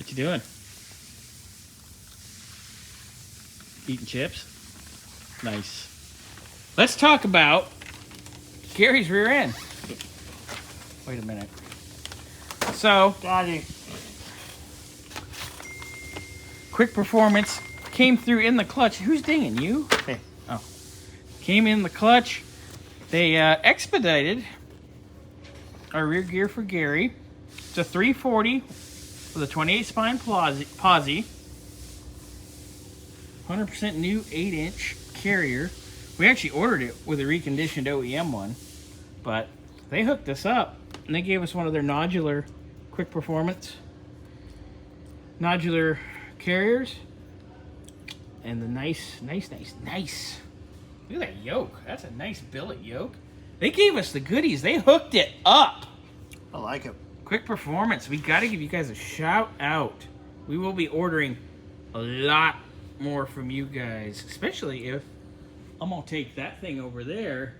What you doing? Eating chips? Nice. Let's talk about Gary's rear end. Wait a minute. So, Got it. quick performance came through in the clutch. Who's dinging? You? Hey. Oh. Came in the clutch. They expedited our rear gear for Gary. It's a 340 with a 28 spine posi. 100% new 8-inch carrier. We actually ordered it with a reconditioned OEM one, but they hooked us up and they gave us one of their nodular quick performance nodular carriers. And the nice. Look at that yoke. That's a nice billet yoke. They gave us the goodies. They hooked it up. I like it. Quick performance. We got to give you guys a shout out. We will be ordering a lot more from you guys, especially if I'm going to take that thing over there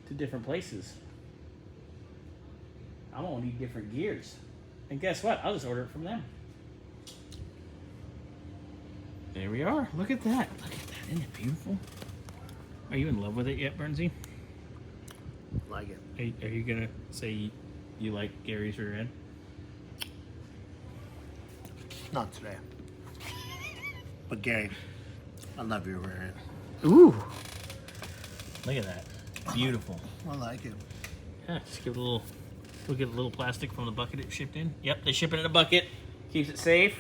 to different places. I'm going to need different gears. And guess what? I'll just order it from them. There we are. Look at that. Look at that. Isn't it beautiful? Are you in love with it yet, Bernsey? Like it. Are you going to say you like Gary's rear end? Not today. But Gary, I love your rear end. Ooh. Look at that. Beautiful. I like it. Yeah, just give it a little. We'll get a little plastic from the bucket it shipped in. Yep, they ship it in a bucket. Keeps it safe.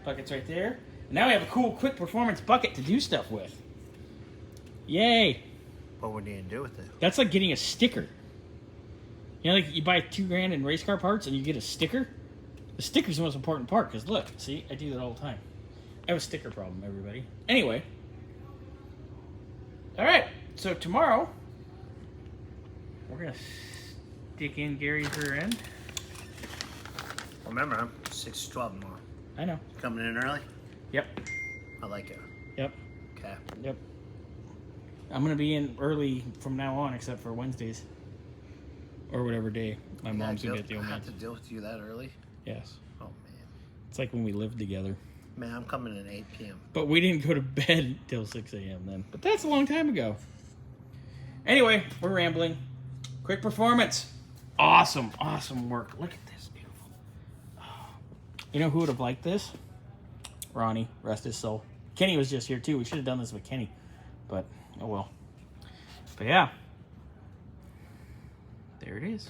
Bucket's right there. And now we have a cool quick performance bucket to do stuff with. Yay. What would you do with it? That's like getting a sticker. You know, like you buy $2,000 in race car parts and you get a sticker? The sticker's the most important part because look, see, I do that all the time. I have a sticker problem, everybody. Anyway. All right, so tomorrow, we're going to stick in Gary's rear end. Remember, I'm 6 to 12 tomorrow. I know. Coming in early? Yep. I like it. Yep. Okay. Yep. I'm going to be in early from now on, except for Wednesdays. Or whatever day my mom's going to get the old I man. have to deal with you that early? Yes. Oh, man. It's like when we lived together. Man, I'm coming at 8 p.m. But we didn't go to bed till 6 a.m. then. But that's a long time ago. Anyway, we're rambling. Quick performance. Awesome, awesome work. Look at this. Beautiful. Oh. You know who would have liked this? Ronnie, rest his soul. Kenny was just here too. We should have done this with Kenny. But, oh well. But yeah. There it is.